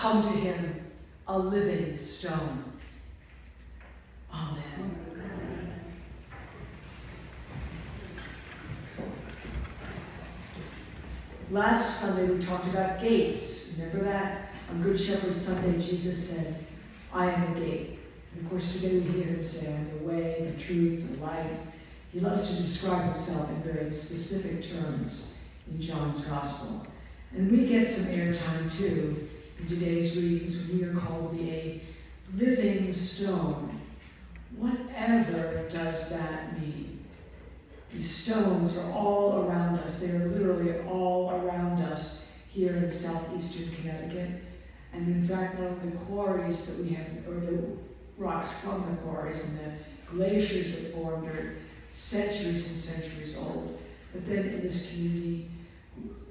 come to him a living stone. Amen. Last Sunday we talked about gates. Remember that? On Good Shepherd Sunday, Jesus said, I am the gate. And of course today we hear him say, I am the way, the truth, the life. He loves to describe himself in very specific terms in John's Gospel. And we get some airtime too in today's readings when we are called to be a living stone. Whatever does that mean? These stones are all around us. They are literally all around us here in southeastern Connecticut. And in fact, one of the quarries that we have, or the rocks from the quarries and the glaciers that formed are centuries and centuries old. But then in this community,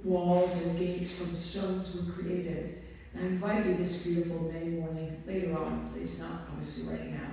walls and gates from stones were created. And I invite you this beautiful May morning, later on, please, not obviously right now,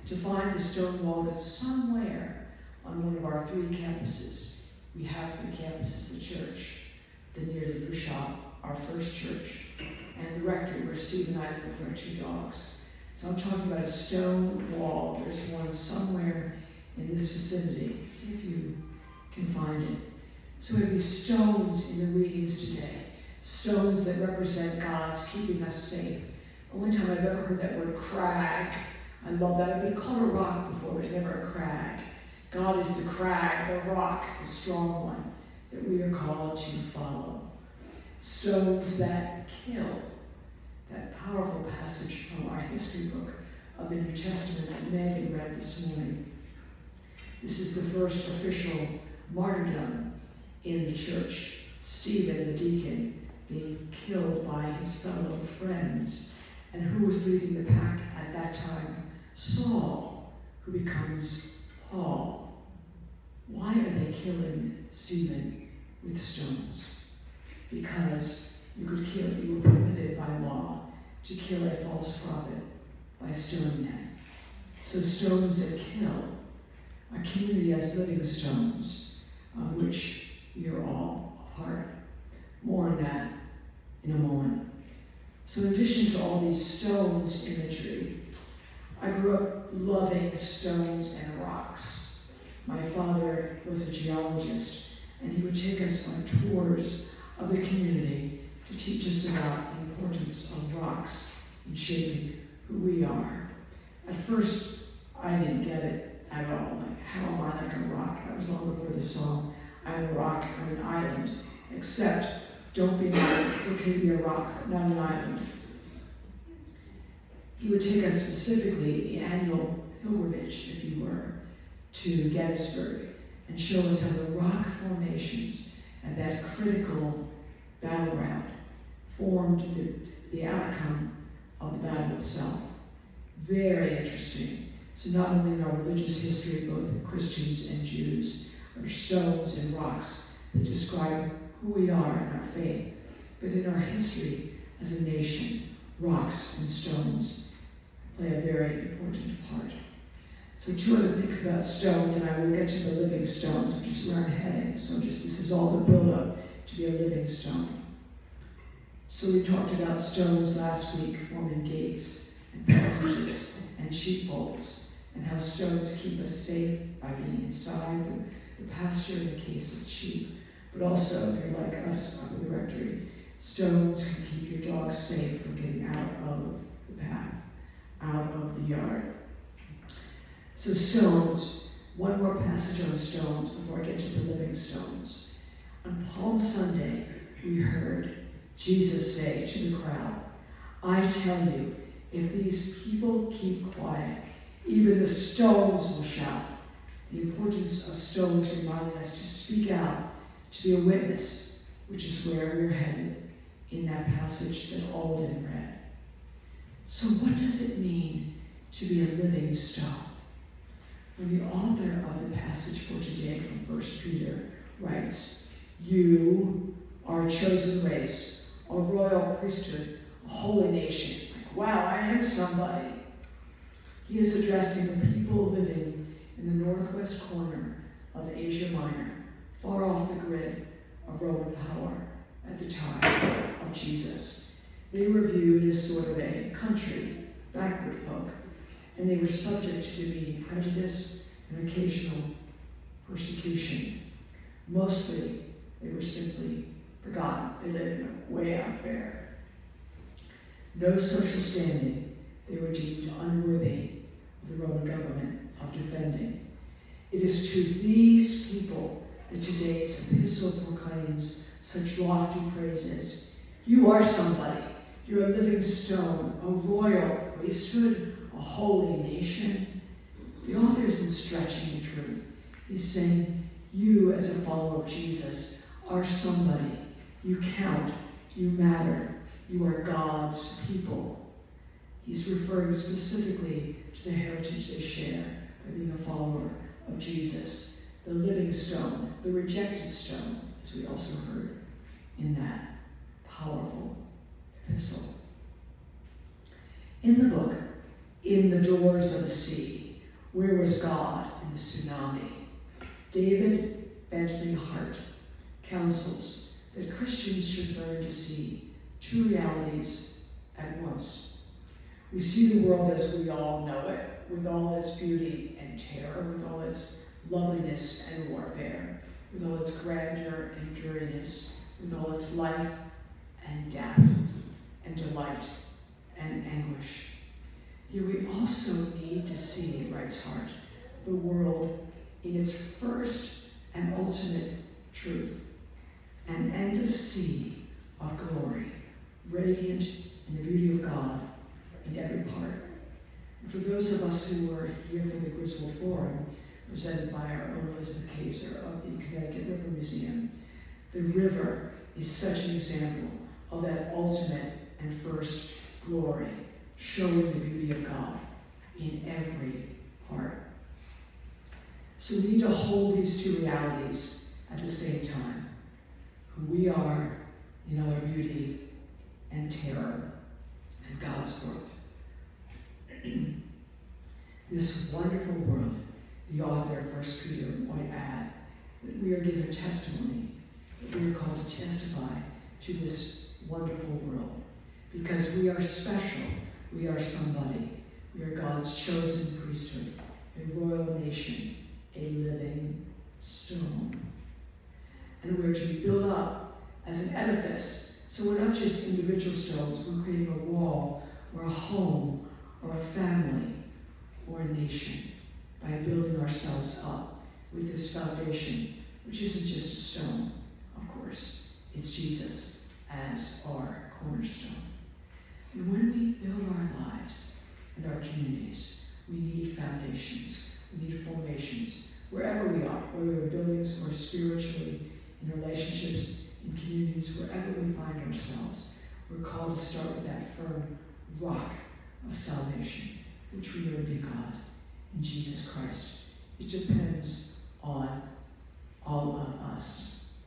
to find the stone wall that's somewhere on one of our 3 campuses. We have 3 campuses, the church, the nearly new shop, our first church, and the rectory where Steve and I live with our 2 dogs. So I'm talking about a stone wall. There's one somewhere in this vicinity. See if you can find it. So we have these stones in the readings today. Stones that represent God's keeping us safe. The only time I've ever heard that word crag, I love that. I've been called a rock before, but never a crag. God is the crag, the rock, the strong one that we are called to follow. Stones that kill. That powerful passage from our history book of the New Testament that Megan read this morning. This is the first official martyrdom in the church. Stephen, the deacon, being killed by his fellow friends. And who was leading the pack at that time? Saul, who becomes Paul. Why are they killing Stephen with stones? Because you were permitted by law to kill a false prophet by stoning them. So stones that kill. Our community has living stones, of which we are all a part. More on that in a moment. So in addition to all these stones imagery, I grew up loving stones and rocks. My father was a geologist, and he would take us on tours of the community to teach us about the importance of rocks in shaping who we are. At first, I didn't get it at all. Like, how am I like a rock? That was long before the song, I'm a rock, I'm an island. Except, don't be an island. It's okay to be a rock, but not an island. He would take us specifically the annual pilgrimage, if you were, to Gettysburg and show us how the rock formations at that critical battleground formed the outcome of the battle itself. Very interesting. So not only in our religious history, both Christians and Jews, are stones and rocks that describe who we are in our faith, but in our history as a nation, rocks and stones play a very important part. So 2 other things about stones, and I will get to the living stones, which is where I'm heading. So this is all the build-up to be a living stone. So we talked about stones last week forming gates and passages and sheepfolds, and how stones keep us safe by being inside the pasture in the case of sheep. But also, if you're like us up at the rectory, stones can keep your dogs safe from getting out of the path, out of the yard. So stones, one more passage on stones before I get to the living stones. On Palm Sunday, we heard Jesus say to the crowd, I tell you, if these people keep quiet, even the stones will shout. The importance of stones reminding us to speak out, to be a witness, which is where we're headed in that passage that Alden read. So what does it mean to be a living stone? When the author of the passage for today from 1 Peter writes, you are a chosen race, a royal priesthood, a holy nation. Like, wow, I am somebody. He is addressing the people living in the northwest corner of Asia Minor, far off the grid of Roman power at the time of Jesus. They were viewed as sort of a country, backward folk, and they were subject to meeting prejudice and occasional persecution. Mostly, they were simply forgotten. They lived way out there. No social standing, they were deemed unworthy of the Roman government of defending. It is to these people that today's epistle proclaims such lofty praises. You are somebody. You're a living stone, a royal priesthood, a holy nation. The author isn't stretching the truth. He's saying, you as a follower of Jesus are somebody. You count. You matter. You are God's people. He's referring specifically to the heritage they share by being a follower of Jesus, the living stone, the rejected stone, as we also heard in that powerful epistle. In the book, In the Doors of the Sea, Where Was God in the Tsunami? David Bentley Hart counsels that Christians should learn to see two realities at once. We see the world as we all know it, with all its beauty and terror, with all its loveliness and warfare, with all its grandeur and dreariness, with all its life and death and delight and anguish. Yet we also need to see, writes Hart, the world in its first and ultimate truth, an endless sea of glory, radiant in the beauty of God in every part. And for those of us who were here for the Griswold Forum, presented by our own Elizabeth Kaiser of the Connecticut River Museum, the river is such an example of that ultimate and first glory, showing the beauty of God in every part. So we need to hold these two realities at the same time, who we are in our beauty and terror and God's world. This wonderful world, the author of 1 Peter might add, that we are given testimony, that we are called to testify to this wonderful world, because we are special, we are somebody, we are God's chosen priesthood, a royal nation, a living stone. And we're to be built up as an edifice, so we're not just individual stones, we're creating a wall, or a home, or a family, or a nation, by building ourselves up with this foundation, which isn't just a stone, of course, it's Jesus as our cornerstone. And when we build our lives and our communities, we need foundations, we need formations, wherever we are, whether we're buildings or spiritually, in relationships, in communities, wherever we find ourselves, we're called to start with that firm rock of salvation, which we know to be God in Jesus Christ. It depends on all of us.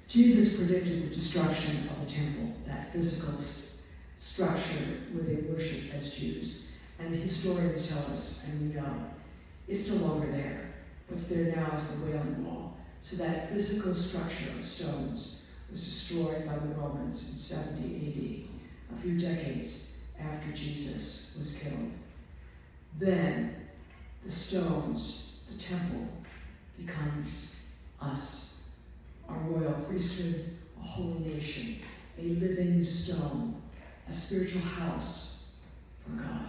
Jesus predicted the destruction of the temple, that physical structure where they worship as Jews. And historians tell us, and we know, it's no longer there. What's there now is the Wailing Wall. So that physical structure of stones was destroyed by the Romans in 70 AD, a few decades after Jesus was killed. Then the stones, the temple, becomes us, our royal priesthood, a holy nation, a living stone, a spiritual house for God.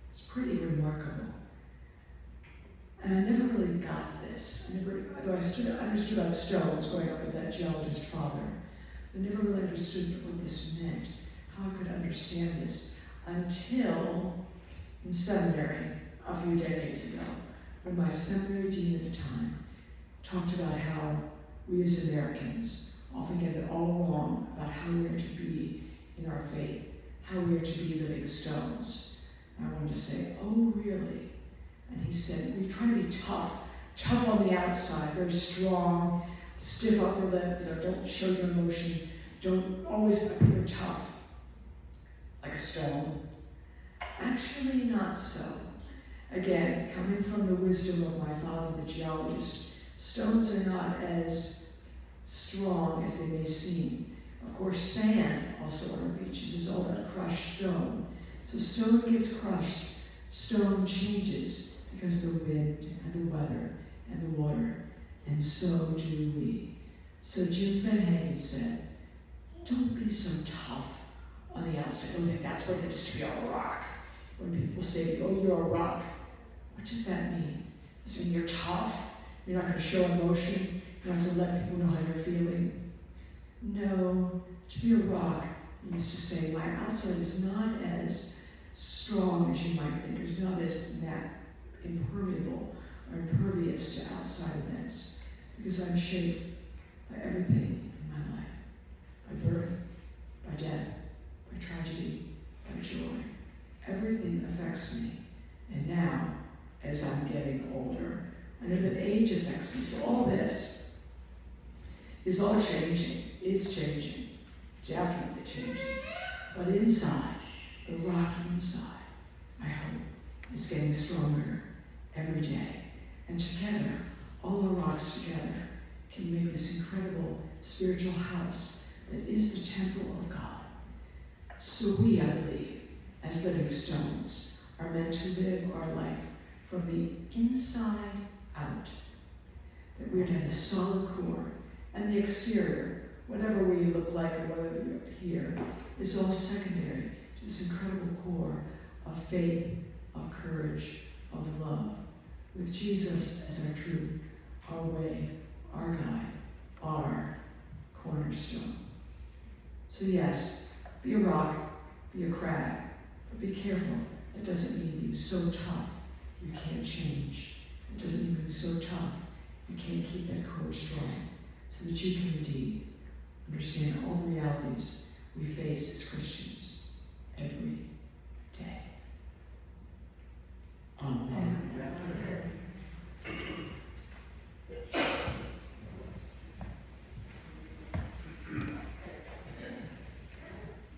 It's pretty remarkable. And I never really got this. Although I understood about stones growing up with that geologist father, I never really understood what this meant, how I could understand this, until in seminary a few decades ago, when my seminary dean at the time talked about how we as Americans often get it all wrong about how we are to be in our faith, how we are to be living stones. And I wanted to say, oh, really? And he said, we try to be tough on the outside, very strong, stiff upper lip, don't show your emotion, don't always appear tough, like a stone. Actually, not so. Again, coming from the wisdom of my father, the geologist, stones are not as strong as they may seem. Of course, sand also on our beaches is all that crushed stone. So stone gets crushed, stone changes because of the wind and the weather and the water, and so do we. So Jim Van Hagen said, don't be so tough on the outside. Oh, that's what it is to be a rock. When people say, oh, you're a rock, what does that mean? Does it mean you're tough? You're not going to show emotion? You're not going to let people know how you're feeling? No, to be a rock means to say, my outside is not as strong as you might think. It's not as impermeable or impervious to outside events, because I'm shaped by everything in my life, by birth, by death, by tragedy, by joy. Everything affects me. And now, as I'm getting older, I know that age affects me. So all this is all changing. It's changing. Definitely changing. But inside, the rock inside, I hope, is getting stronger every day. And together, all the rocks together, can make this incredible spiritual house that is the temple of God. So we, I believe, as living stones, are meant to live our life from the inside out. That we're to have a solid core, and the exterior, whatever we look like or whatever we appear, is all secondary to this incredible core of faith, of courage, of love, with Jesus as our truth, our way, our guide, our cornerstone. So yes, be a rock, be a crab, but be careful. That doesn't mean being so tough you can't change. It doesn't mean being so tough you can't keep that core strong, so that you can indeed understand all the realities we face as Christians every